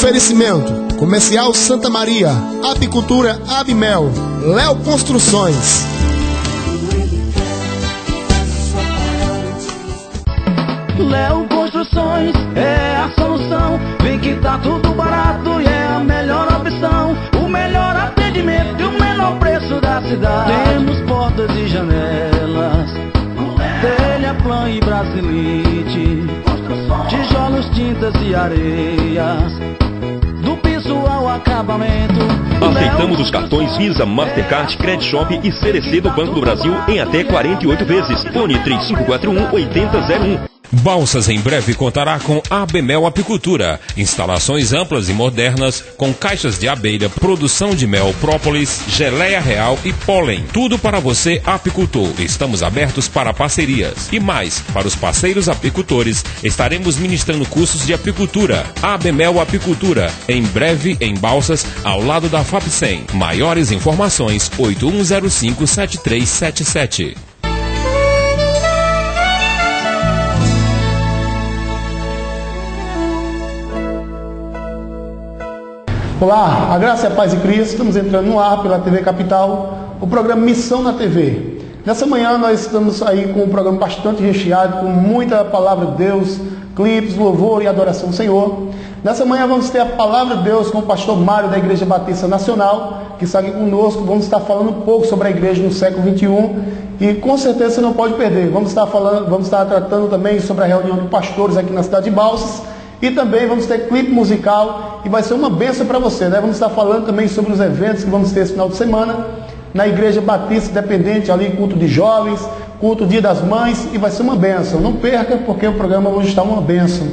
Oferecimento: Comercial Santa Maria, Apicultura Abimel, Léo Construções. Léo Construções é a solução. Vem que tá tudo barato e é a melhor opção. O melhor atendimento e o menor preço da cidade. Temos portas e janelas, telha, plan e brasilite, tijolos, tintas e areias, do piso ao acabamento. Aceitamos os cartões Visa, Mastercard, Credit Shop e CDC do Banco do Brasil em até 48 vezes. Fone 3541-8001. Balsas em breve contará com Abimel Apicultura. Instalações amplas e modernas, com caixas de abelha, produção de mel, própolis, geleia real e pólen. Tudo para você, apicultor. Estamos abertos para parcerias. E mais, para os parceiros apicultores, estaremos ministrando cursos de apicultura. Abimel Apicultura, em breve em Balsas, ao lado da FAPSEM. Maiores informações, 8105-7377. Olá, a graça e a paz de Cristo. Estamos entrando no ar pela TV Capital, o programa Missão na TV. Nessa manhã nós estamos aí com um programa bastante recheado, com muita palavra de Deus, clipes, louvor e adoração ao Senhor. Nessa manhã vamos ter a palavra de Deus com o pastor Mário da Igreja Batista Nacional, que está aqui conosco. Vamos estar falando um pouco sobre a igreja no século XXI e com certeza você não pode perder. Vamos estar tratando também sobre a reunião de pastores aqui na cidade de Balsas. E também vamos ter clipe musical e vai ser uma bênção para você, né? Vamos estar falando também sobre os eventos que vamos ter esse final de semana na Igreja Batista Independente, ali culto de jovens, culto Dia das Mães, e vai ser uma bênção. Não perca, porque o programa hoje está uma bênção.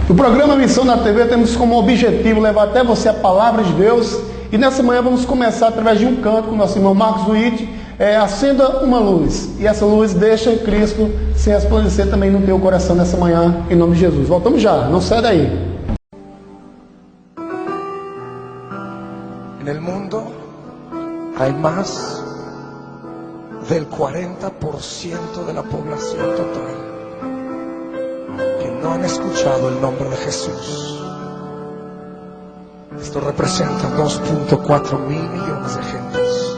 O programa Missão na TV temos como objetivo levar até você a palavra de Deus. E nessa manhã vamos começar através de um canto com o nosso irmão Marcos Witt, acenda uma luz. E essa luz deixa Cristo se resplandecer também no teu coração nessa manhã, em nome de Jesus. Voltamos já, não sai daí. En el mundo hay más del 40% de la población total que no han escuchado el nombre de Jesús. Esto representa 2.4 mil millones de gentes.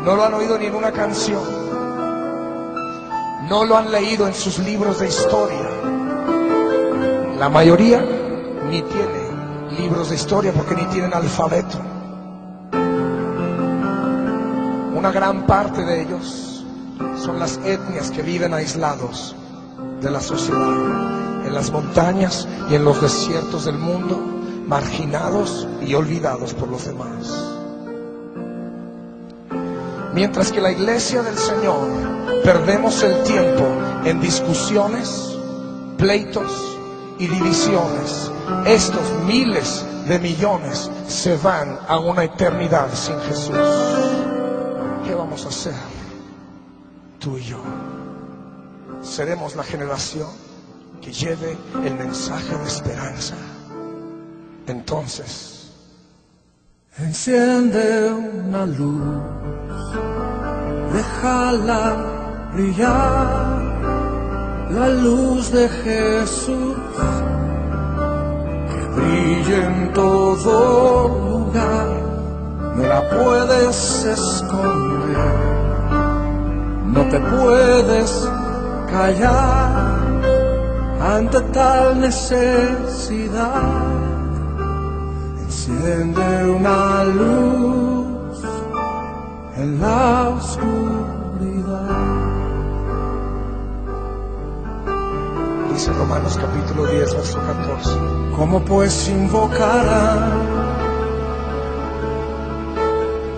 No lo han oído ni en una canción, no lo han leído en sus libros de historia. La mayoría ni tiene libros de historia porque ni tienen alfabeto. Una gran parte de ellos son las etnias que viven aislados de la sociedad, en las montañas y en los desiertos del mundo, marginados y olvidados por los demás. Mientras que la iglesia del Señor perdemos el tiempo en discusiones, pleitos y divisiones, estos miles de millones se van a una eternidad sin Jesús. ¿Qué vamos a hacer tú y yo? ¿Seremos la generación que lleve el mensaje de esperanza? Entonces, enciende una luz, déjala brillar, la luz de Jesús, que brille en todo lugar, no la puedes esconder, no te puedes callar ante tal necesidad. Enciende una luz en la oscuridad. dice Romanos capítulo 10, verso 14. ¿Cómo pues invocarán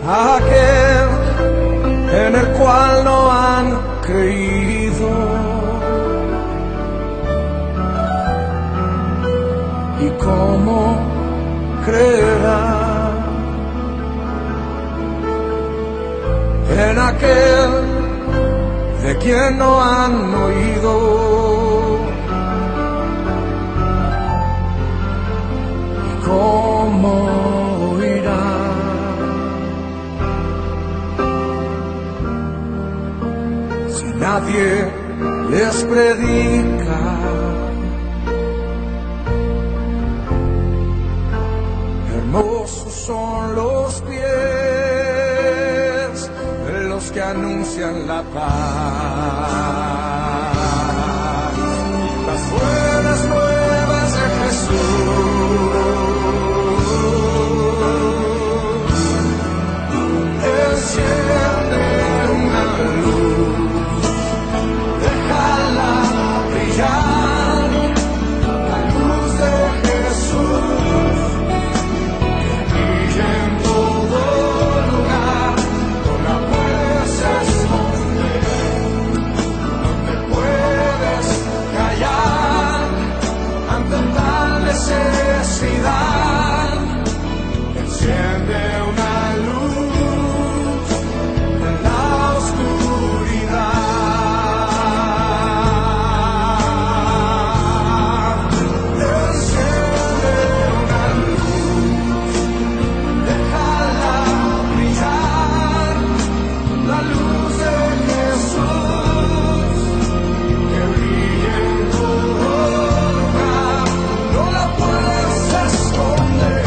a aquel en el cual no han creído? ¿Y cómo creerán en aquel de quien no han oído? ¿Y cómo oirán si nadie les predica. Hermosos son los pies de los que anuncian la paz, las buenas nuevas de Jesús. Enciende una luz, déjala brillar, la luz de Jesús, que brille en todo lugar. No la puedes esconder, no te puedes callar ante tal necesidad. Enciende una luz en la oscuridad. Enciende una luz, déjala brillar, la luz de Jesús, que brille en todo lugar. No la puedes esconder,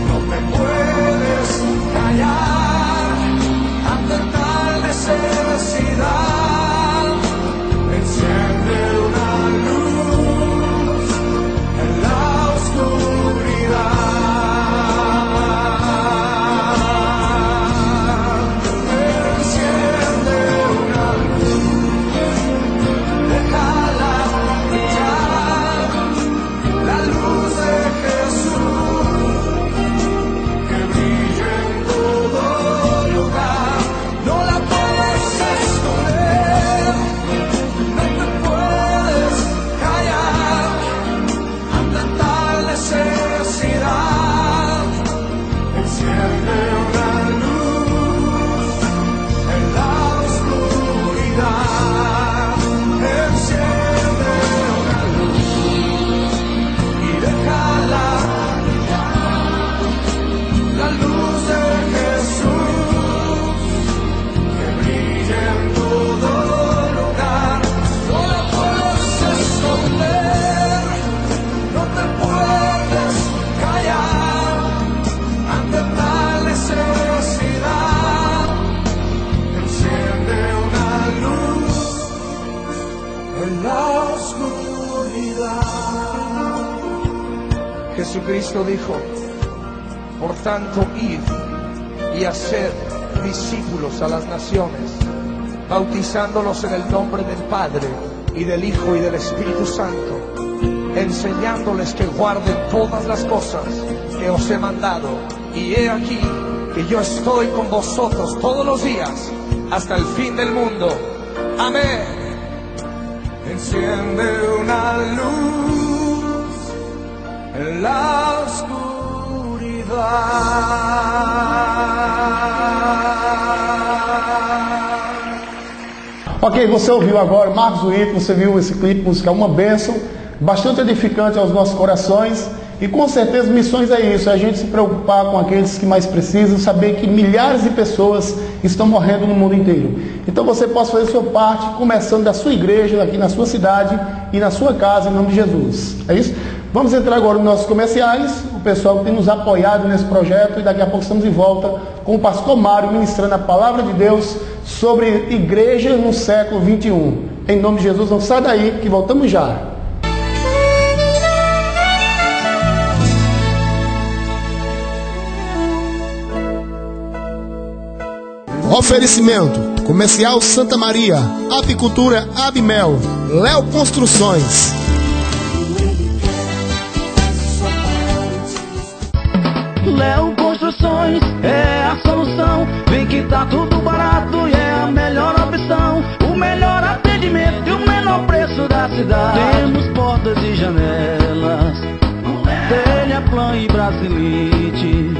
no te puedes callar ante tal necesidad. Enciende una luz en la oscuridad. Enciende una luz, déjala brillar, la luz de Jesús, que brille en todo lugar. No la puedes esconder, no te puedes callar ante tal necesidad. Enciende una luz en la oscuridad. Enciende una luz y déjala brillar, la luz de Jesús, que brille en todo lugar. No la puedes esconder, no te puedes callar ante tal necesidad. Enciende una luz en la oscuridad. Jesucristo dijo: por tanto, id y haced discípulos a las naciones, bautizándolos en el nombre del Padre, y del Hijo, y del Espíritu Santo, enseñándoles que guarden todas las cosas que os he mandado. Y he aquí que yo estoy con vosotros todos los días hasta el fin del mundo. Amén. Enciende una luz en la oscuridad. Ok, você ouviu agora Marcos Witt, você viu esse clipe musical, uma bênção, bastante edificante aos nossos corações. E com certeza missões é isso, é a gente se preocupar com aqueles que mais precisam, saber que milhares de pessoas estão morrendo no mundo inteiro. Então você pode fazer a sua parte, começando da sua igreja, aqui na sua cidade e na sua casa, em nome de Jesus. É isso? Vamos entrar agora nos nossos comerciais, o pessoal que tem nos apoiado nesse projeto, e daqui a pouco estamos de volta com o pastor Mário ministrando a palavra de Deus sobre igreja no século 21. Em nome de Jesus, não sai daí que voltamos já. Oferecimento: Comercial Santa Maria, Apicultura Abimel, Léo Construções. Léo Construções é a solução. Vem que tá tudo barato e é a melhor opção. O melhor atendimento e o menor preço da cidade. Temos portas e janelas, telha, plan e brasilite,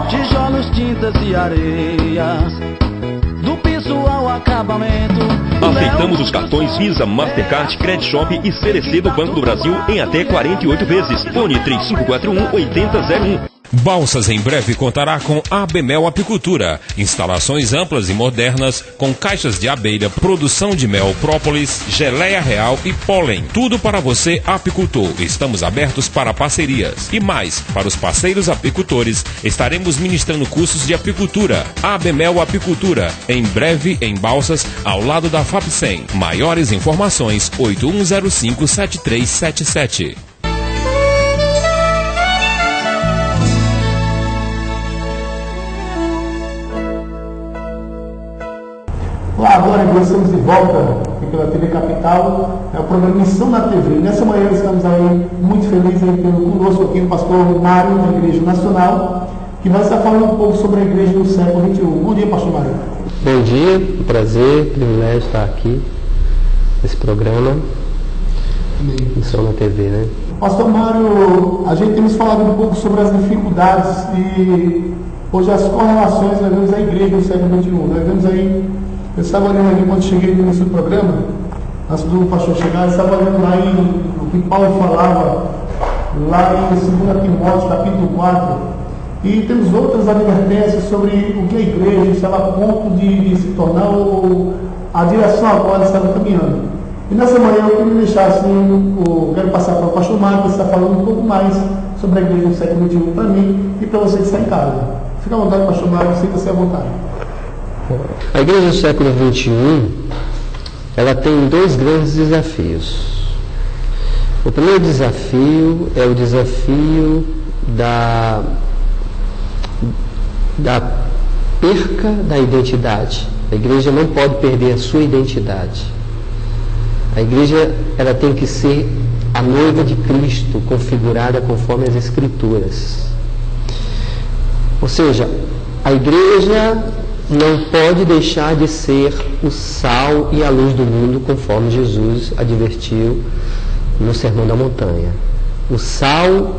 tijolos, tintas e areias, do piso ao acabamento. Aceitamos os cartões Visa, Mastercard, Credit Shop e CDC do Banco do Brasil em até 48 vezes. Fone 3541-8001. Balsas em breve contará com Abemel Apicultura, instalações amplas e modernas com caixas de abelha, produção de mel, própolis, geleia real e pólen. Tudo para você, apicultor. Estamos abertos para parcerias. E mais, para os parceiros apicultores, estaremos ministrando cursos de apicultura. Abemel Apicultura, em breve em Balsas, ao lado da FAPSEM. Maiores informações, 8105-7377. Olá, agora nós estamos de volta aqui pela TV Capital, é o programa Missão na TV. Nessa manhã estamos aí muito felizes em ter conosco aqui o pastor Mário, da Igreja Nacional, que vai estar falando um pouco sobre a Igreja do século XXI. Bom dia, pastor Mário. Bom dia, um prazer, privilégio estar aqui nesse programa, Missão na TV, né? Pastor Mário, a gente temos falado um pouco sobre as dificuldades e hoje as correlações nós vemos a Igreja do século XXI. Nós vemos aí. Eu estava olhando aqui quando cheguei no início do programa, antes do pastor chegar, eu estava olhando lá o que Paulo falava, lá em 2 Timóteo, capítulo 4, e temos outras advertências sobre o que a igreja estava a ponto de se tornar, ou a direção a qual ela estava caminhando. E nessa manhã eu queria deixar assim, quero passar para o pastor Marcos, que está falando um pouco mais sobre a igreja do século XXI para mim e para você que está em casa. Fica à vontade, pastor Marcos, sinta-se à vontade. A igreja do século XXI, ela tem dois grandes desafios. O primeiro desafio é o desafio da perca da identidade. A igreja não pode perder a sua identidade. A igreja, ela tem que ser a noiva de Cristo, configurada conforme as Escrituras. Ou seja, a igreja não pode deixar de ser o sal e a luz do mundo, conforme Jesus advertiu no Sermão da Montanha. O sal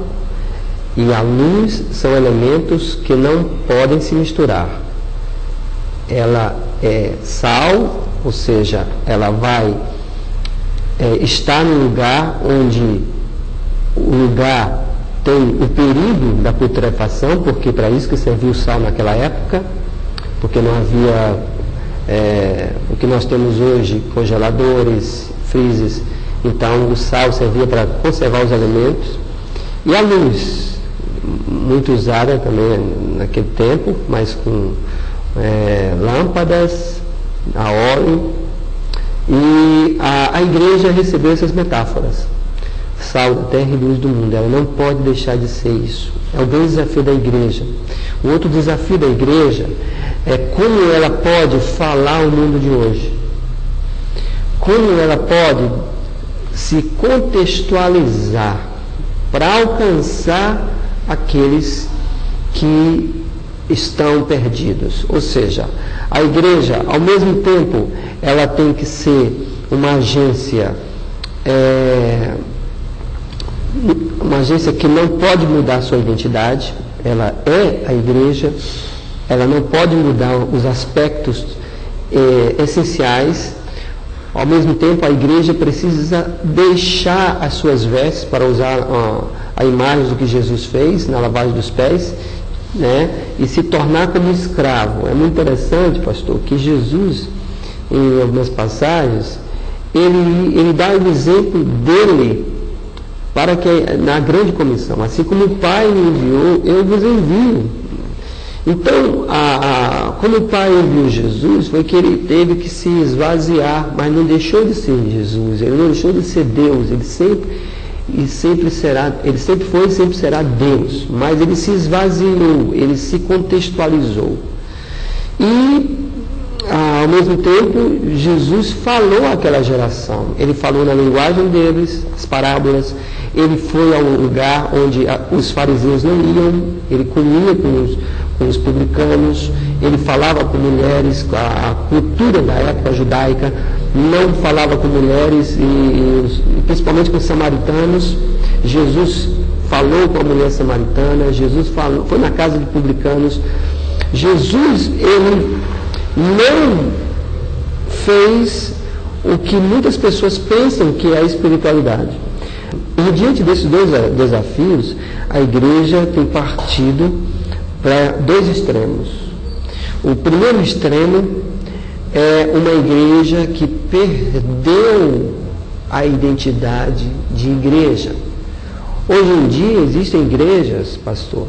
e a luz são elementos que não podem se misturar. Ela é sal, ou seja, ela vai estar no lugar onde o lugar tem o perigo da putrefação, porque para isso que serviu o sal naquela época, porque não havia o que nós temos hoje, congeladores, freezers. Então o sal servia para conservar os alimentos. E a luz, muito usada também naquele tempo, mas com lâmpadas a óleo. E a igreja recebeu essas metáforas: sal da terra e luz do mundo. Ela não pode deixar de ser isso. É o grande desafio da igreja. O outro desafio da igreja é como ela pode falar ao mundo de hoje. Como ela pode se contextualizar para alcançar aqueles que estão perdidos. Ou seja, a igreja, ao mesmo tempo, ela tem que ser uma agência que não pode mudar sua identidade. Ela é a igreja, ela não pode mudar os aspectos essenciais. Ao mesmo tempo, a igreja precisa deixar as suas vestes, para usar a imagem do que Jesus fez na lavagem dos pés, né, e se tornar como escravo. É muito interessante, pastor, que Jesus, em algumas passagens, ele dá o exemplo dele para que, na grande comissão, assim como o Pai me enviou, eu vos envio. Então, como o Pai enviou Jesus, foi que ele teve que se esvaziar, mas não deixou de ser Jesus, ele não deixou de ser Deus, ele sempre foi e sempre será Deus, mas ele se esvaziou, ele se contextualizou. E, ao mesmo tempo, Jesus falou àquela geração, ele falou na linguagem deles, as parábolas. Ele foi a um lugar onde os fariseus não iam, ele comia com os publicanos, ele falava com mulheres, a cultura da época judaica não falava com mulheres, e principalmente com os samaritanos. Jesus falou com a mulher samaritana, Jesus foi na casa de publicanos. Jesus, ele não fez o que muitas pessoas pensam que é a espiritualidade. E diante desses dois desafios, a igreja tem partido para dois extremos. O primeiro extremo é uma igreja que perdeu a identidade de igreja. Hoje em dia existem igrejas, pastor,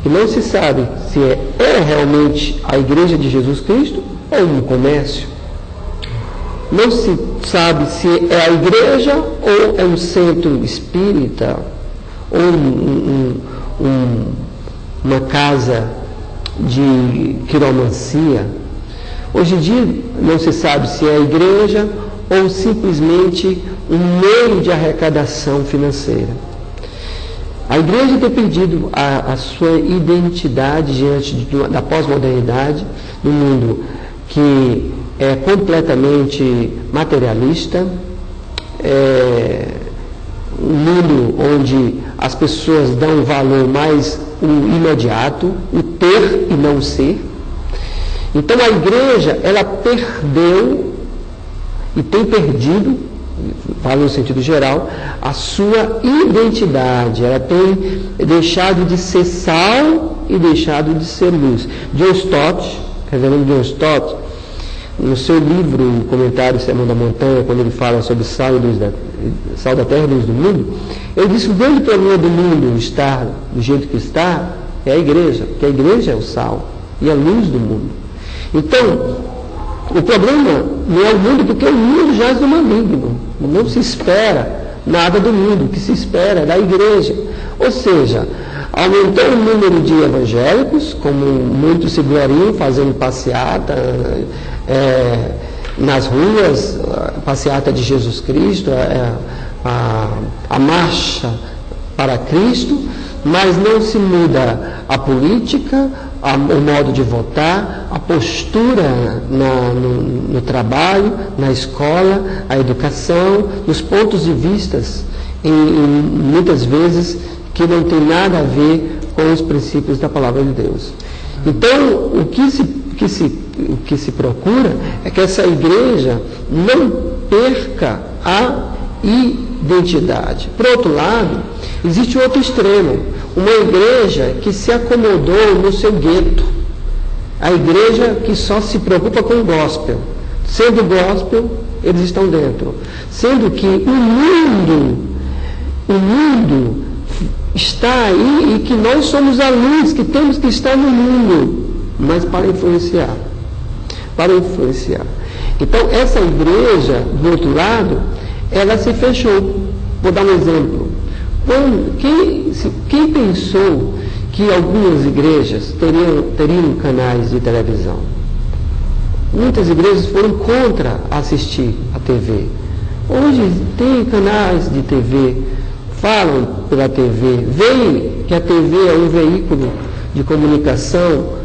que não se sabe se é realmente a igreja de Jesus Cristo ou um comércio. Não se sabe se é a igreja ou é um centro espírita ou uma casa de quiromancia. Hoje em dia não se sabe se é a igreja ou simplesmente um meio de arrecadação financeira. A igreja tem perdido a sua identidade diante da pós-modernidade, no mundo que é completamente materialista, um mundo onde as pessoas dão valor mais o imediato, o ter e não o ser. Então a igreja, ela perdeu e tem perdido, falo no sentido geral, a sua identidade. Ela tem deixado de ser sal e deixado de ser luz. John Stott, reverendo John Stott, no seu livro, o comentário Sermão da Montanha, quando ele fala sobre sal da terra e luz do mundo, ele diz que o grande problema do mundo estar do jeito que está é a igreja, porque a igreja é o sal e a luz do mundo. Então, o problema não é o mundo, porque o mundo jaz no maligno. Não se espera nada do mundo, o que se espera é da igreja. Ou seja, aumentou o número de evangélicos, como muitos se gloriam, fazendo passeata nas ruas, a passeata de Jesus Cristo, a marcha para Cristo, mas não se muda a política, o modo de votar, a postura no trabalho, na escola, a educação, os pontos de vistas, muitas vezes que não tem nada a ver com os princípios da palavra de Deus. Então, o que se procura é que essa igreja não perca a identidade. Por outro lado, existe outro extremo, uma igreja que se acomodou no seu gueto, a igreja que só se preocupa com o gospel. Sendo gospel, eles estão dentro. Sendo que o mundo está aí e que nós somos a luz, que temos que estar no mundo, mas para influenciar. Então, essa igreja, do outro lado, ela se fechou. Vou dar um exemplo. Quem pensou que algumas igrejas teriam canais de televisão? Muitas igrejas foram contra assistir a TV. Hoje tem canais de TV, falam pela TV, veem que a TV é um veículo de comunicação.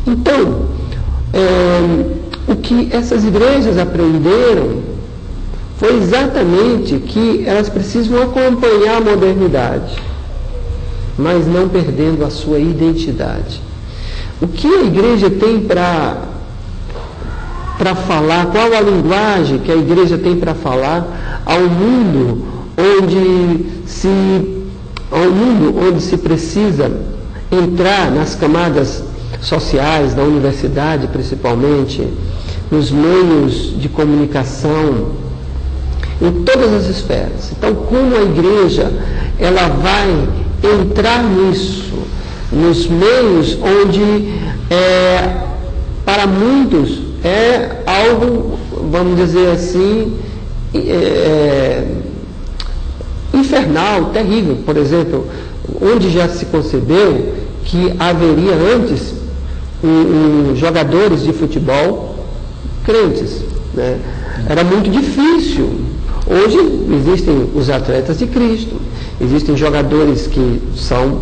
Então, o que essas igrejas aprenderam foi exatamente que elas precisam acompanhar a modernidade, mas não perdendo a sua identidade. O que a igreja tem para falar, qual a linguagem que a igreja tem para falar ao mundo onde se precisa entrar nas camadas sociais, na universidade principalmente, nos meios de comunicação, em todas as esferas. Então, como a igreja ela vai entrar nisso, nos meios onde para muitos é algo, vamos dizer assim, infernal, terrível. Por exemplo, onde já se concebeu que haveria antes jogadores de futebol crentes, né? Era muito difícil. Hoje existem os atletas de Cristo, existem jogadores que são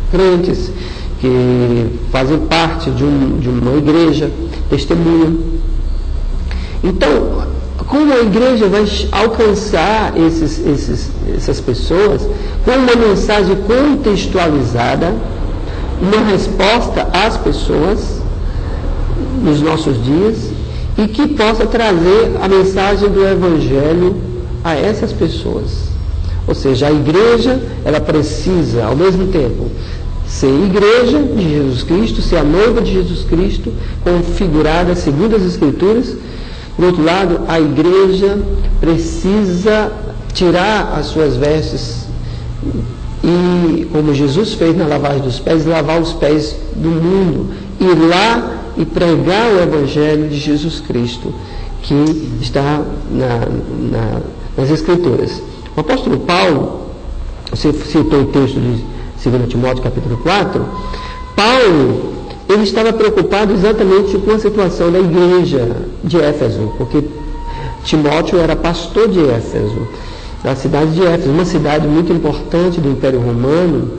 crentes, que fazem parte de uma igreja, testemunham. Então, como a igreja vai alcançar essas pessoas com uma mensagem contextualizada, uma resposta às pessoas nos nossos dias, e que possa trazer a mensagem do Evangelho a essas pessoas? Ou seja, a igreja, ela precisa, ao mesmo tempo, ser igreja de Jesus Cristo, ser a noiva de Jesus Cristo, configurada segundo as Escrituras. Por outro lado, a igreja precisa tirar as suas vestes e, como Jesus fez na lavagem dos pés, lavar os pés do mundo, ir lá e pregar o Evangelho de Jesus Cristo, que está nas Escrituras. O apóstolo Paulo, você citou o texto de 2 Timóteo capítulo 4, Paulo, ele estava preocupado exatamente com a situação da igreja de Éfeso, porque Timóteo era pastor de Éfeso, da cidade de Éfeso, uma cidade muito importante do Império Romano.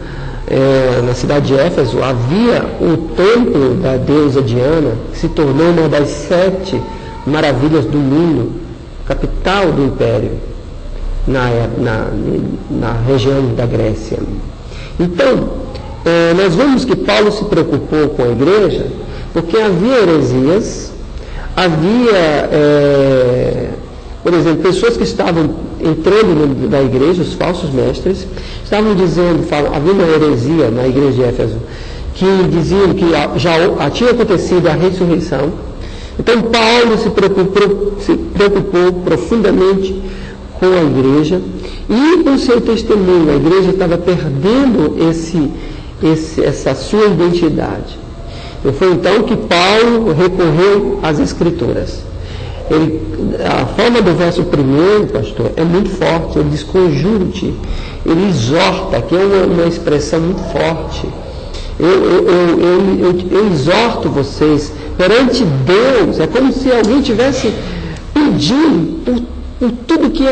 Na cidade de Éfeso havia o templo da deusa Diana, que se tornou uma das 7 maravilhas do mundo, capital do Império, na região da Grécia. Então, nós vemos que Paulo se preocupou com a igreja, porque havia heresias, havia, por exemplo, pessoas que estavam entrando na igreja, os falsos mestres, estavam dizendo, havia uma heresia na igreja de Éfeso, que diziam que já tinha acontecido a ressurreição. Então Paulo se preocupou profundamente com a igreja e com seu testemunho. A igreja estava perdendo essa sua identidade. E foi então que Paulo recorreu às Escrituras. A forma do verso 1, pastor, é muito forte. Ele diz: conjure-te, ele exorta, que é uma expressão muito forte. Eu exorto vocês perante Deus. É como se alguém tivesse pedindo por tudo que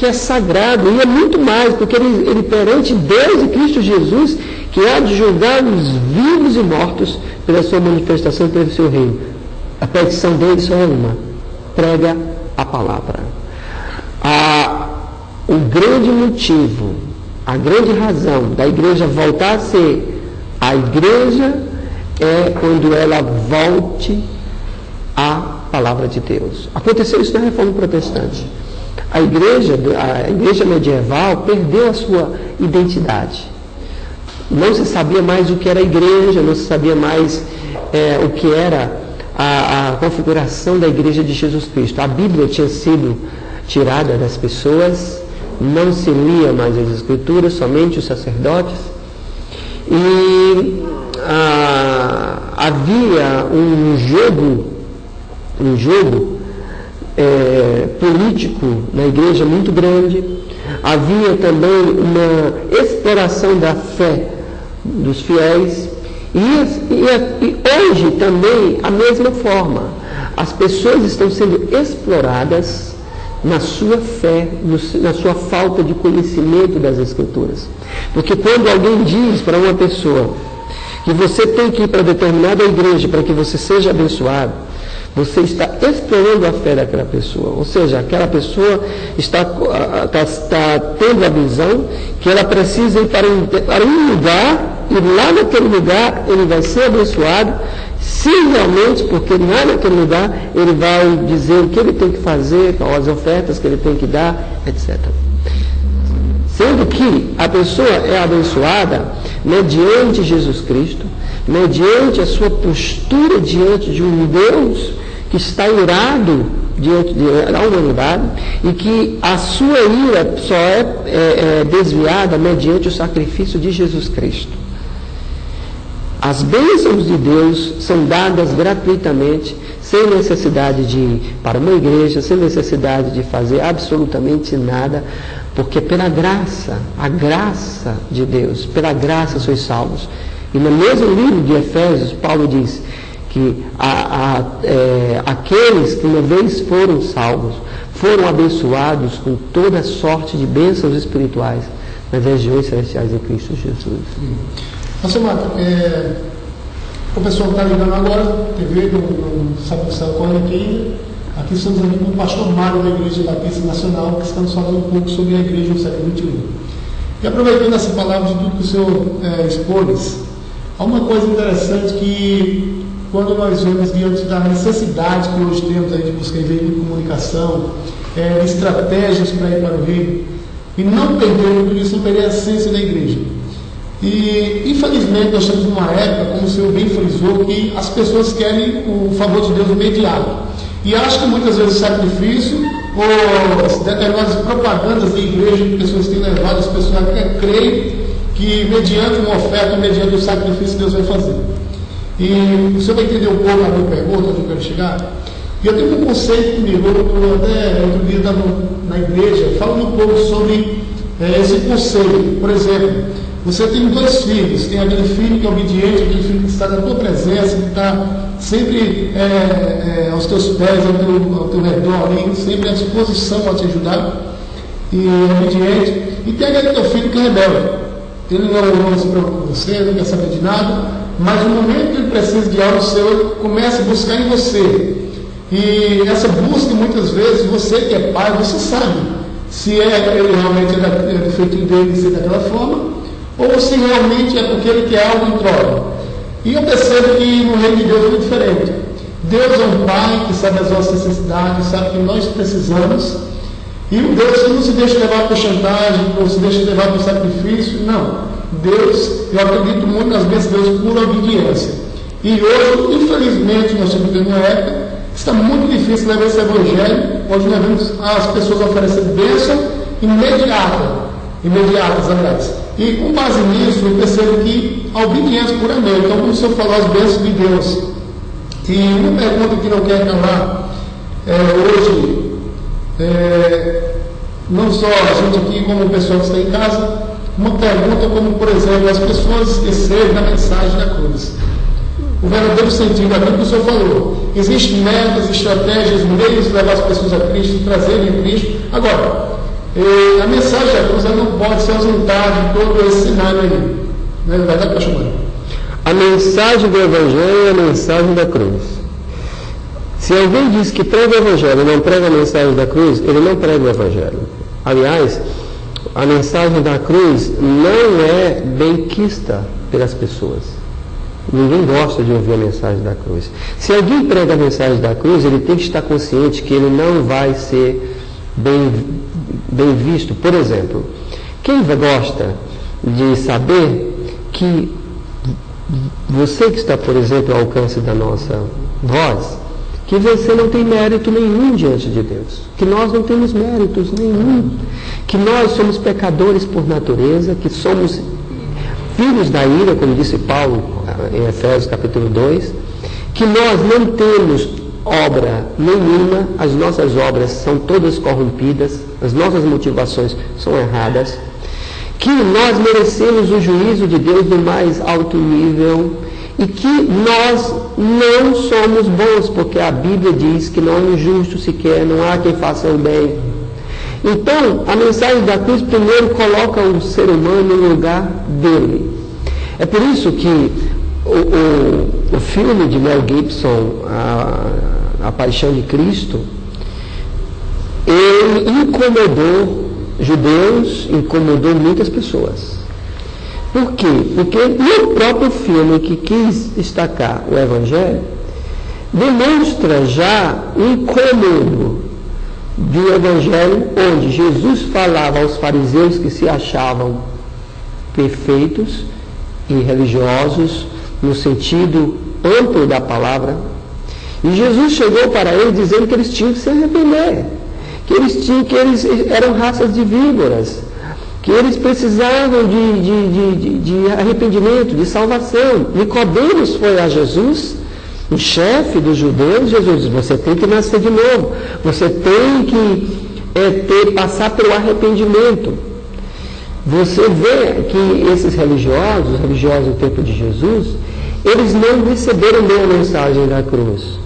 é sagrado, e é muito mais, porque ele perante Deus e Cristo Jesus, que há de julgar os vivos e mortos pela sua manifestação e pelo seu reino. A petição dele só é uma: prega a palavra. O grande motivo, a grande razão da igreja voltar a ser a igreja é quando ela volte à palavra de Deus. Aconteceu isso na Reforma Protestante. A igreja medieval perdeu a sua identidade. Não se sabia mais o que era a igreja, não se sabia mais o que era a configuração da igreja de Jesus Cristo. A Bíblia tinha sido tirada das pessoas, não se lia mais as Escrituras, somente os sacerdotes. E havia um jogo político na igreja muito grande. Havia também uma exploração da fé dos fiéis. E hoje também a mesma forma. As pessoas estão sendo exploradas na sua fé, na sua falta de conhecimento das Escrituras. Porque quando alguém diz para uma pessoa que você tem que ir para determinada igreja para que você seja abençoado, você está explorando a fé daquela pessoa. Ou seja, aquela pessoa está tendo a visão que ela precisa ir para um lugar, e lá naquele lugar ele vai ser abençoado, se realmente, porque lá naquele lugar ele vai dizer o que ele tem que fazer, as ofertas que ele tem que dar, etc. Sendo que a pessoa é abençoada mediante Jesus Cristo, mediante a sua postura diante de um Deus que está irado diante da humanidade, e que a sua ira só é desviada mediante o sacrifício de Jesus Cristo. As bênçãos de Deus são dadas gratuitamente, sem necessidade de ir para uma igreja, sem necessidade de fazer absolutamente nada, porque pela graça, a graça de Deus, pela graça sois salvos. E no mesmo livro de Efésios, Paulo diz que aqueles que uma vez foram salvos, foram abençoados com toda sorte de bênçãos espirituais nas regiões celestiais em Cristo Jesus. Pastor Marco, o pessoal que está ligando agora, TV, não sabe o que está ocorrendo aqui. Aqui estamos aqui com o pastor Mário da Igreja Batista Nacional, que estamos falando um pouco sobre a igreja no século XXI. E aproveitando essa palavra de tudo que o senhor expôs, há uma coisa interessante que, quando nós vemos diante da necessidade que hoje temos aí de buscar veículo de comunicação, estratégias para ir para o reino, e não perder tudo isso, não perder a essência da igreja. E, infelizmente, nós estamos numa época, como o senhor bem frisou, que as pessoas querem o favor de Deus imediato. E acho que muitas vezes o sacrifício ou determinadas propagandas da igreja que pessoas têm levado as pessoas a crer que mediante uma oferta, mediante o sacrifício, Deus vai fazer. E o senhor vai entender um pouco a minha pergunta, onde eu quero chegar? E eu tenho um conceito comigo, eu até outro dia estava na igreja, falando um pouco sobre esse conceito. Por exemplo, você tem 2 filhos, tem aquele filho que é obediente, aquele filho que está na tua presença, que está sempre aos teus pés, ao teu redor, ali, sempre à disposição a te ajudar, e é obediente. E tem aquele teu filho que é rebelde. Ele não se preocupa com você, não quer saber de nada, mas no momento que ele precisa de algo seu, ele começa a buscar em você. E essa busca, muitas vezes, você que é pai, você sabe se ele realmente é do feitio dele ser daquela forma, ou se realmente é porque ele quer algo em troca. E eu percebo que no reino de Deus é muito diferente. Deus é um pai que sabe as nossas necessidades, sabe que nós precisamos. E o Deus que não se deixa levar por chantagem, não se deixa levar por sacrifício. Não. Deus, eu acredito muito nas bênçãos de Deus por obediência. E hoje, infelizmente, nós estamos vivendo uma época que está muito difícil levar esse evangelho. Hoje nós vemos as pessoas oferecendo bênção imediatas, aliás. E com base nisso, eu percebo que a obediência por amor. Então, como o senhor falou, as bênçãos de Deus. E uma pergunta que não quer calar hoje, não só a gente aqui, como o pessoal que está em casa, uma pergunta como, por exemplo, as pessoas esquecerem da mensagem da cruz. O verdadeiro sentido daquilo que o senhor falou. Existem metas, estratégias, meios de levar as pessoas a Cristo, de trazerem a Cristo. Agora, a mensagem da cruz não pode ser ausentada em todo esse cenário aí. Não é verdade, pastor Mário? A mensagem do Evangelho é a mensagem da cruz. Se alguém diz que prega o Evangelho e não prega a mensagem da cruz, ele não prega o Evangelho. Aliás, a mensagem da cruz não é bem quista pelas pessoas. Ninguém gosta de ouvir a mensagem da cruz. Se alguém prega a mensagem da cruz, ele tem que estar consciente que ele não vai ser bem visto. Por exemplo, quem gosta de saber que você que está, por exemplo, ao alcance da nossa voz, que você não tem mérito nenhum diante de Deus, que nós não temos méritos nenhum, que nós somos pecadores por natureza, que somos filhos da ira, como disse Paulo em Efésios capítulo 2, que nós não temos obra nenhuma, as nossas obras são todas corrompidas, as nossas motivações são erradas, que nós merecemos o juízo de Deus do mais alto nível e que nós não somos bons, porque a Bíblia diz que não há um justo sequer, não há quem faça o bem. Então, a mensagem da cruz primeiro coloca o ser humano no lugar dele. É por isso que o filme de Mel Gibson, A Paixão de Cristo, ele incomodou judeus, incomodou muitas pessoas. Por quê? Porque no próprio filme que quis destacar o Evangelho, demonstra já um incômodo de um Evangelho onde Jesus falava aos fariseus que se achavam perfeitos e religiosos no sentido amplo da palavra, e Jesus chegou para eles dizendo que eles tinham que se arrepender, que eles eram raças de víboras, que eles precisavam de arrependimento, de salvação. Nicodemos foi a Jesus, o chefe dos judeus. Jesus disse: você tem que nascer de novo, você tem que passar pelo arrependimento. Você vê que esses religiosos no tempo de Jesus, eles não receberam bem a mensagem da cruz.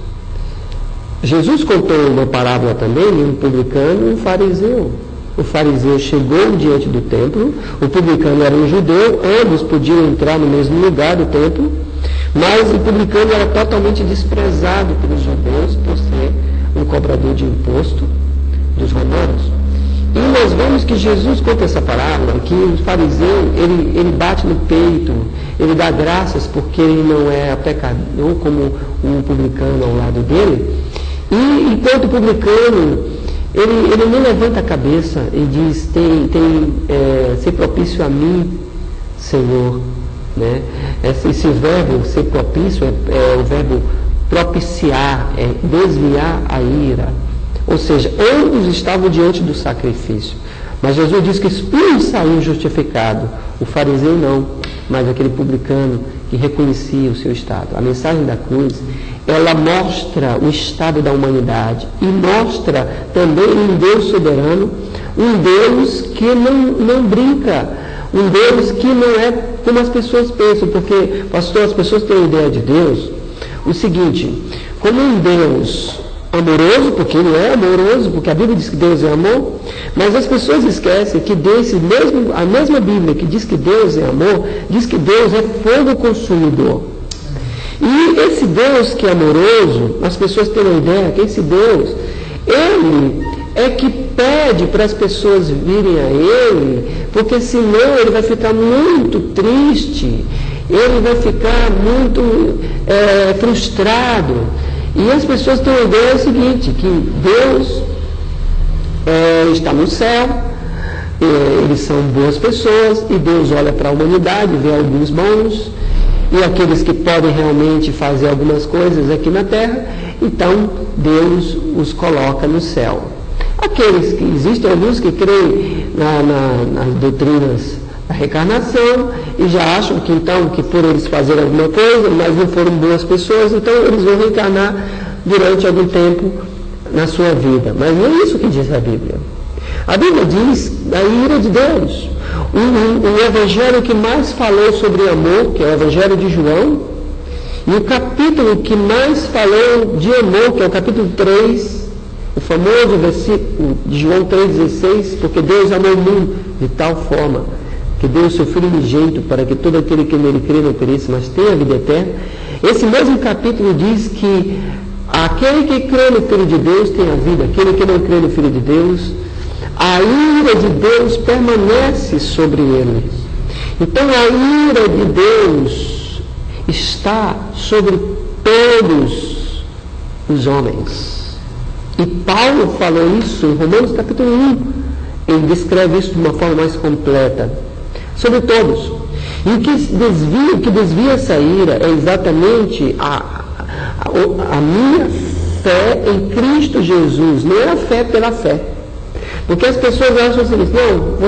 Jesus contou uma parábola também de um publicano e um fariseu. O fariseu chegou diante do templo, o publicano era um judeu, ambos podiam entrar no mesmo lugar do templo, mas o publicano era totalmente desprezado pelos judeus por ser um cobrador de imposto dos romanos. E nós vemos que Jesus conta essa parábola, que o fariseu, ele bate no peito, ele dá graças porque ele não é pecador como um publicano ao lado dele. E enquanto o publicano, ele não levanta a cabeça e diz, ser propício a mim, Senhor. Né? Esse verbo, ser propício, é o verbo propiciar, é desviar a ira. Ou seja, ambos estavam diante do sacrifício. Mas Jesus diz que um saiu justificado, o fariseu não, mas aquele publicano que reconhecia o seu estado. A mensagem da cruz, ela mostra o estado da humanidade e mostra também um Deus soberano, um Deus que não brinca, um Deus que não é como as pessoas pensam, porque, pastor, as pessoas têm a ideia de Deus, o seguinte, como um Deus amoroso, porque ele é amoroso, porque a Bíblia diz que Deus é amor, mas as pessoas esquecem que a mesma Bíblia que diz que Deus é amor, diz que Deus é fogo consumidor. E esse Deus que é amoroso, as pessoas têm a ideia que esse Deus, ele é que pede para as pessoas virem a ele, porque senão ele vai ficar muito triste, ele vai ficar muito frustrado. E as pessoas têm a ideia seguinte, que Deus está no céu, eles são boas pessoas, e Deus olha para a humanidade, vê alguns bons, e aqueles que podem realmente fazer algumas coisas aqui na terra, então Deus os coloca no céu. Existem alguns que creem nas doutrinas da reencarnação e já acham que por eles fazerem alguma coisa, mas não foram boas pessoas, então eles vão reencarnar durante algum tempo na sua vida. Mas não é isso que diz a Bíblia. A Bíblia diz da ira de Deus. O evangelho que mais falou sobre amor, que é o evangelho de João, e o capítulo que mais falou de amor, que é o capítulo 3, o famoso versículo de João 3,16, porque Deus amou o mundo de tal forma que deu o seu Filho unigênito para que todo aquele que nele crê não pereça, mas tenha a vida eterna. Esse mesmo capítulo diz que aquele que crê no Filho de Deus tem a vida, aquele que não crê no Filho de Deus, a ira de Deus permanece sobre ele. Então a ira de Deus está sobre todos os homens. E Paulo falou isso em Romanos capítulo 1. Ele descreve isso de uma forma mais completa. Sobre todos. E o que desvia essa ira é exatamente a minha fé em Cristo Jesus. Não é a fé pela fé. Porque as pessoas acham assim, não,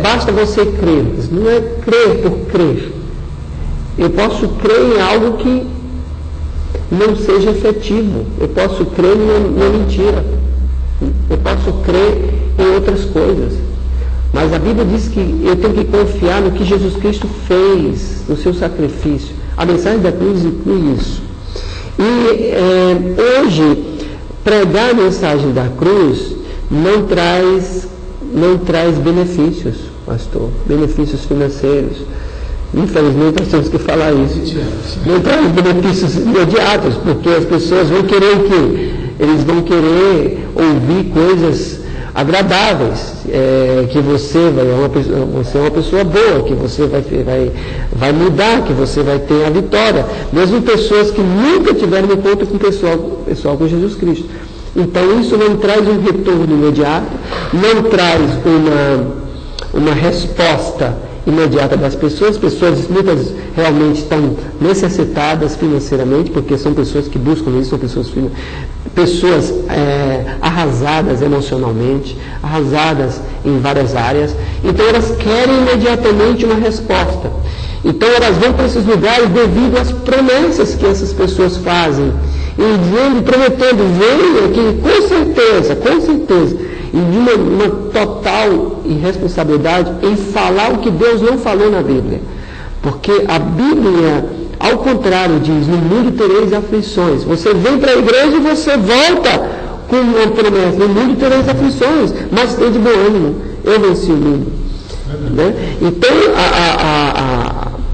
basta você crer. Não é crer por crer. Eu posso crer em algo que não seja efetivo. Eu posso crer numa mentira. Eu posso crer em outras coisas. Mas a Bíblia diz que eu tenho que confiar no que Jesus Cristo fez, no seu sacrifício. A mensagem da cruz inclui isso. E hoje, pregar a mensagem da cruz não traz benefícios, pastor, benefícios financeiros. Infelizmente nós temos que falar isso. Não traz benefícios imediatos, porque as pessoas vão querer o quê? Eles vão querer ouvir coisas agradáveis, que você é uma pessoa boa, que você vai mudar, que você vai ter a vitória. Mesmo pessoas que nunca tiveram encontro com o pessoal com Jesus Cristo. Então isso não traz um retorno imediato, não traz uma resposta imediata das pessoas. Pessoas muitas realmente estão necessitadas financeiramente, porque são pessoas que buscam isso, são pessoas arrasadas emocionalmente, arrasadas em várias áreas. Então elas querem imediatamente uma resposta. Então elas vão para esses lugares devido às promessas que essas pessoas fazem, e prometendo, venha aqui, com certeza, e de uma total irresponsabilidade em falar o que Deus não falou na Bíblia. Porque a Bíblia, ao contrário, diz, no mundo tereis aflições. Você vem para a igreja e você volta com uma promessa, no mundo tereis aflições, mas tem de bom ânimo, eu venci o mundo. Né? Então,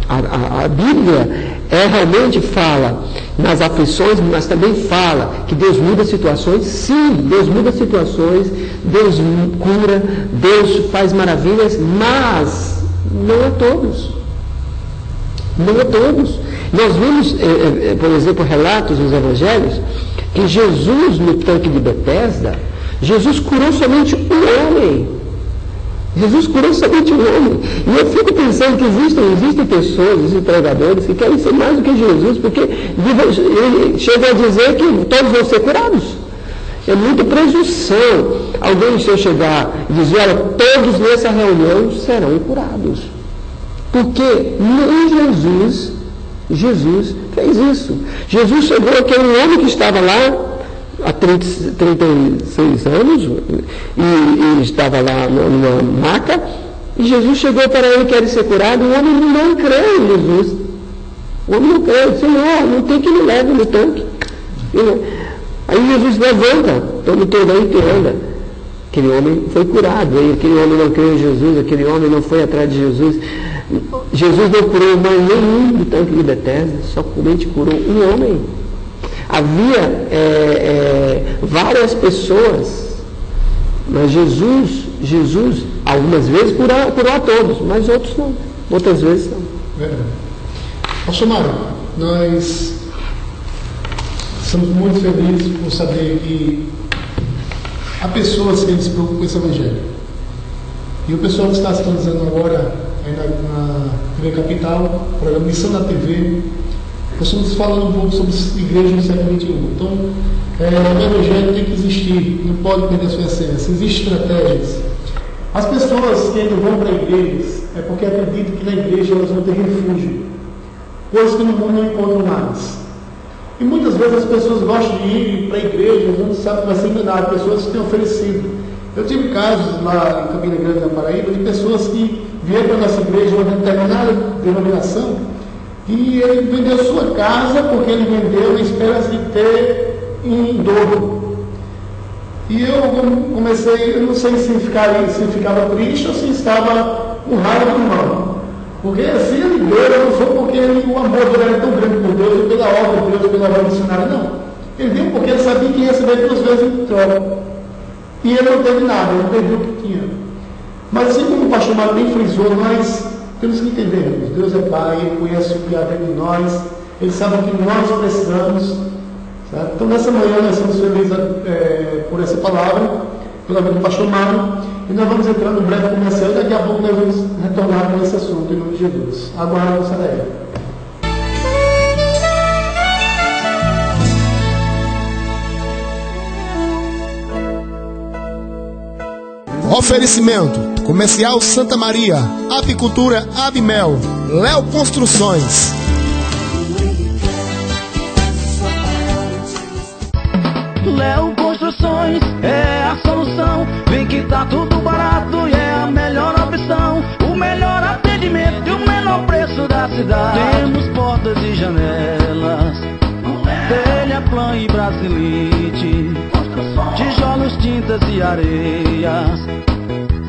a Bíblia realmente fala nas aflições, mas também fala que Deus muda situações. Sim, Deus muda situações, Deus cura, Deus faz maravilhas, mas não a todos. Não a todos. Nós vimos, por exemplo, relatos nos evangelhos, que Jesus no tanque de Betesda, Jesus curou somente um homem. Jesus curou somente um homem. E eu fico pensando que existem pessoas, existem pregadores que querem ser mais do que Jesus, porque ele chega a dizer que todos vão ser curados. É muita presunção alguém se eu chegar e dizer, olha, todos nessa reunião serão curados. Porque nem Jesus fez isso. Jesus chegou àquele homem que estava lá há 36 anos, e ele estava lá numa maca, e Jesus chegou para ele, quer ser curado, o homem não crê em Jesus. O homem não crê, Senhor, não tem que me leve no tanque. Aí Jesus levanta, todo aí que anda. Aquele homem foi curado, aí aquele homem não creu em Jesus, aquele homem não foi atrás de Jesus. Jesus não curou mais nenhum do tanque de Betesda, somente curou um homem. Havia várias pessoas, mas Jesus algumas vezes curou a todos, mas outros não, outras vezes não. Verdade. Pastor Mário, nós estamos muito felizes por saber que há pessoas que se preocupam com esse evangelho. E o pessoal que está sintonizando agora aí na TV Capital, programa Missão na TV, nós estamos falando um pouco sobre igreja no século XXI. Então, o evangelho tem que existir, não pode perder sua essência. Existem estratégias. As pessoas que ainda vão para igrejas é porque acreditam que na igreja elas vão ter refúgio, coisas que no mundo não encontram mais. E muitas vezes as pessoas gostam de ir para a igreja, não sabem que vai ser enganado, pessoas que têm oferecido. Eu tive casos lá em Campina Grande, na Paraíba, de pessoas que vieram para a nossa igreja, uma determinada denominação, e ele vendeu sua casa porque ele vendeu na esperança de ter em dobro. E eu comecei, eu não sei se ficava triste ou se estava com raiva do irmão. Porque se ele deu, não foi porque o amor dele era tão grande por Deus, ou pela obra de Deus, pela obra missionária, não. Ele deu porque ele sabia que ia receber 2 vezes em troca. E ele não teve nada, ele perdeu o que tinha. Mas assim como o pastor Mário bem frisou, nós temos que entender, Deus é Pai, Ele conhece o que há dentro de nós, Ele sabe o que nós precisamos. Certo? Então nessa manhã nós estamos felizes por essa palavra, pela vida do pastor Mário, e nós vamos entrar no breve comercial e daqui a pouco nós vamos retornar com esse assunto em nome de Jesus. Agora não sai daí. Oferecimento: Comercial Santa Maria, Apicultura Abimel, Léo Construções. Léo Construções é a solução. Vem que tá tudo barato e é a melhor opção. O melhor atendimento e o menor preço da cidade. Temos portas e janelas, telha, plan e brasilite, tijolos, tintas e areias,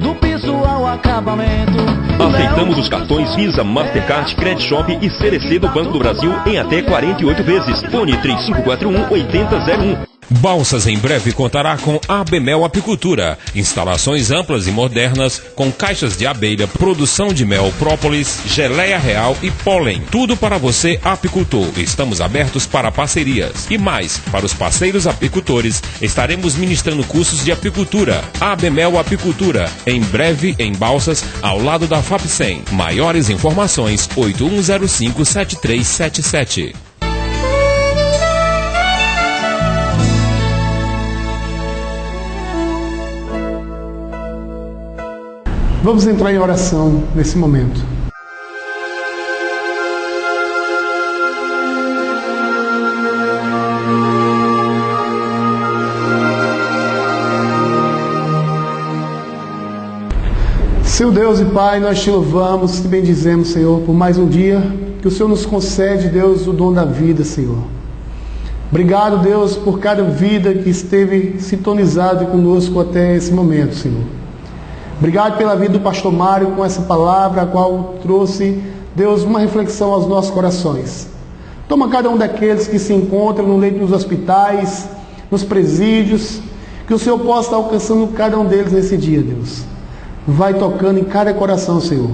do piso ao acabamento. Aceitamos os cartões Visa, Mastercard, Credit Shop e CDC do Banco do Brasil em até 48 vezes. Fone 3541-8001. Balsas em breve contará com Abemel Apicultura, instalações amplas e modernas com caixas de abelha, produção de mel, própolis, geleia real e pólen. Tudo para você, apicultor. Estamos abertos para parcerias. E mais, para os parceiros apicultores, estaremos ministrando cursos de apicultura. Abemel Apicultura, em breve em Balsas, ao lado da FAPSEM. Maiores informações, 8105-7377. Vamos entrar em oração nesse momento. Seu Deus e Pai, nós te louvamos, te bendizemos, Senhor, por mais um dia que o Senhor nos concede, Deus, o dom da vida, Senhor. Obrigado, Deus, por cada vida que esteve sintonizada conosco até esse momento, Senhor. Obrigado pela vida do pastor Mário com essa palavra, a qual trouxe, Deus, uma reflexão aos nossos corações. Toma cada um daqueles que se encontram no leito dos hospitais, nos presídios, que o Senhor possa estar alcançando cada um deles nesse dia, Deus. Vai tocando em cada coração, Senhor,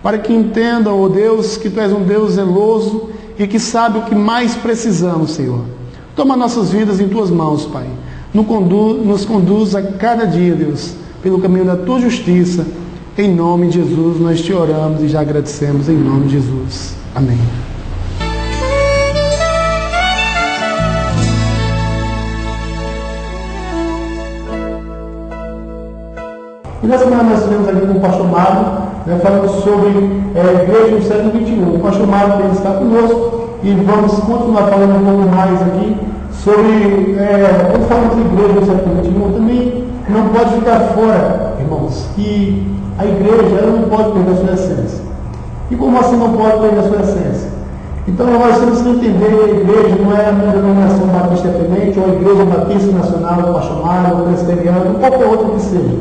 para que entendam, ó Deus, que Tu és um Deus zeloso e que sabe o que mais precisamos, Senhor. Toma nossas vidas em Tuas mãos, Pai. Nos conduz a cada dia, Deus, pelo caminho da tua justiça. Em nome de Jesus, nós te oramos e já agradecemos em nome de Jesus. Amém. E nessa semana nós estivemos aqui com o pastor Mário, falando sobre a igreja do século XXI. O pastor Mário está conosco e vamos continuar falando um pouco mais aqui sobre, quando falamos de igreja do século XXI, também não pode ficar fora, irmãos, que a igreja ela não pode perder a sua essência. E como assim não pode perder a sua essência? Então nós temos que entender que a igreja não é uma denominação batista independente, ou a igreja batista nacional, ou pastor Mário, ou presbiteriana, ou qualquer outra que seja.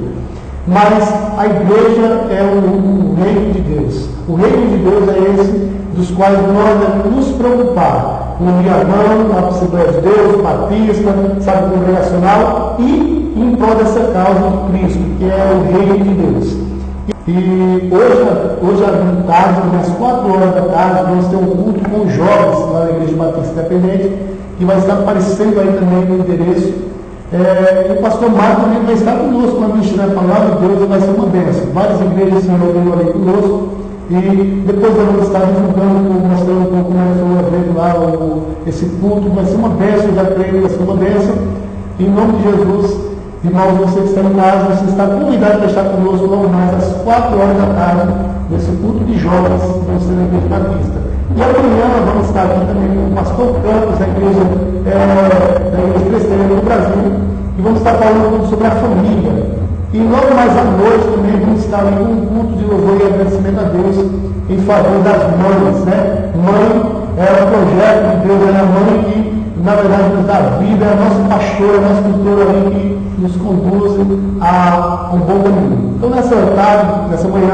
Mas a igreja é o reino de Deus. O reino de Deus é esse dos quais nós devemos nos preocupar. O União, a Assembleia de Deus, Batista, sabe, congregacional, e em prol dessa causa de Cristo, que é o reino de Deus. E hoje à tarde, às 4 horas da tarde, vamos ter um culto com jovens lá na Igreja Batista Independente, que vai estar aparecendo aí também no endereço. O pastor Marco também vai estar conosco para ministrar a palavra de Deus, e vai ser uma bênção. Várias igrejas se reuniram ali conosco, e depois vamos estar divulgando, mostrando um pouco como é que foi o evento lá, esse culto. Vai ser uma bênção, já creio, vai ser uma bênção. Em nome de Jesus, irmãos, você que está em casa, você está convidado para estar conosco logo mais às 4 horas da tarde, nesse culto de jovens que vão ser na Igreja Batista. E amanhã nós vamos estar aqui também com o pastor Campos, da Igreja Presbiteriana do Brasil, e vamos estar falando sobre a família. E logo mais à noite também vamos estar ali com um culto de louvor e agradecimento a Deus em favor das mães, né? Mãe é o projeto de Deus, é a mãe que, na verdade, nos dá vida, é a nossa pastora, a nossa tutora ali que nos conduz a um bom caminho. Então nessa tarde, nessa manhã,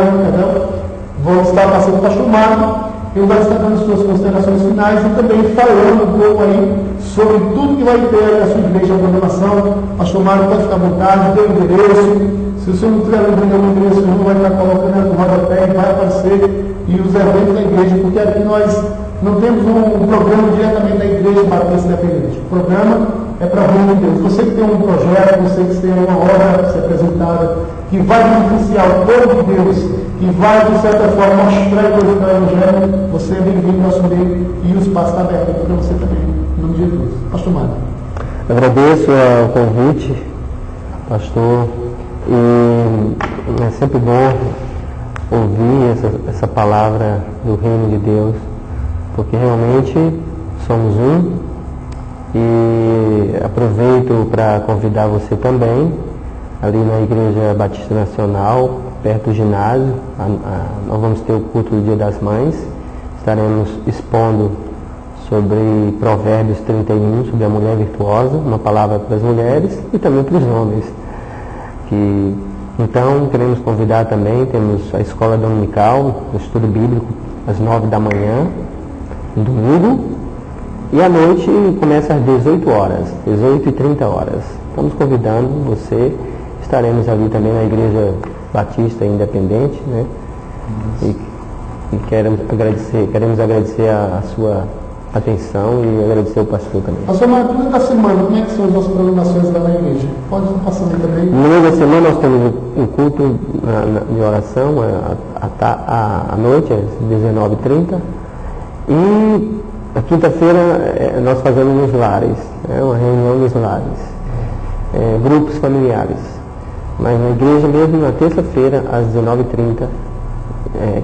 vamos estar passando o pastor Marco. Ele vai estar dando suas considerações finais e também falando um pouco aí sobre tudo que vai ter na sua igreja, a programação. Pastor Mário, pode ficar à vontade, tem o endereço. Se você não tiver lembrando o endereço, não vai estar colocando no rodapé e vai aparecer. E os eventos da igreja, porque aqui nós não temos um programa diretamente da Igreja Batista Independente. O programa é para o reino de Deus. Você que tem um projeto, você que tem uma obra a ser apresentada, que vai beneficiar o povo de Deus, que vai, de certa forma, mostrar e glorificar o Evangelho, você é bem-vindo ao nosso meio e o espaço está aberto aqui para você também, em nome de Jesus. Pastor Mário. Agradeço o convite, pastor, e é sempre bom ouvir essa palavra do reino de Deus, porque realmente somos um, e aproveito para convidar você também, ali na Igreja Batista Nacional, perto do ginásio. Nós vamos ter o culto do Dia das Mães, estaremos expondo sobre Provérbios 31, sobre a mulher virtuosa, uma palavra para as mulheres e também para os homens. Então, queremos convidar também, temos a escola dominical, o estudo bíblico, às 9 da manhã, domingo, e à noite começa às 18 horas, 18h30. Estamos convidando você, estaremos ali também na Igreja Batista Independente, né? E queremos agradecer a sua atenção e agradecer ao pastor também. Pastor Mário, durante a semana, como é que são as nossas programações lá na igreja? Pode passar aí também. No meio da semana nós temos um culto de oração à noite, às 19h30. E a quinta-feira nós fazemos nos lares, uma reunião nos lares, grupos familiares. Mas na igreja mesmo, na terça-feira, às 19h30,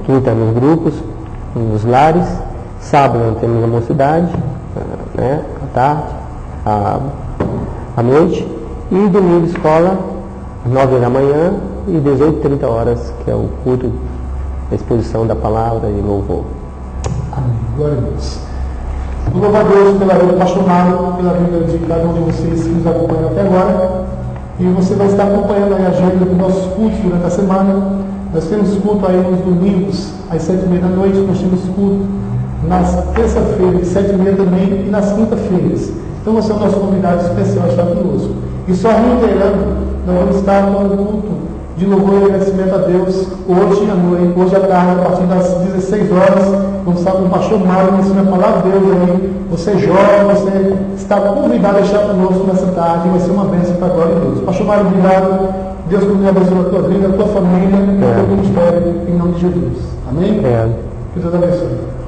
quinta nos grupos, nos lares. Sábado temos a mocidade, à tarde, à noite. E domingo escola, 9 da manhã e 18h30, que é o culto, a exposição da palavra e louvor. Amém. Glória a Deus. Louvo a Deus pela vida do pastor Mário, pela vida de cada um de vocês que nos acompanham até agora. E você vai estar acompanhando a agenda dos nossos cultos durante a semana. Nós temos culto aí nos domingos, às 7h30 da noite. Nós temos culto nas terça-feiras, 7h30 também, e nas quinta-feiras. Então você é o nosso convidado especial a estar conosco. E só reiterando, nós vamos estar com o culto de louvor e agradecimento a Deus. Hoje à noite, hoje à tarde, a partir das 16 horas, vamos estar com o pastor Mário ensinando a palavra de Deus aí. Você jovem, você está convidado a estar conosco nessa tarde, vai ser uma bênção para a glória de Deus. Pastor Mário, obrigado. Deus continue abençoando a tua vida, a tua família, e o teu ministério, em nome de Jesus. Amém? Que Deus abençoe.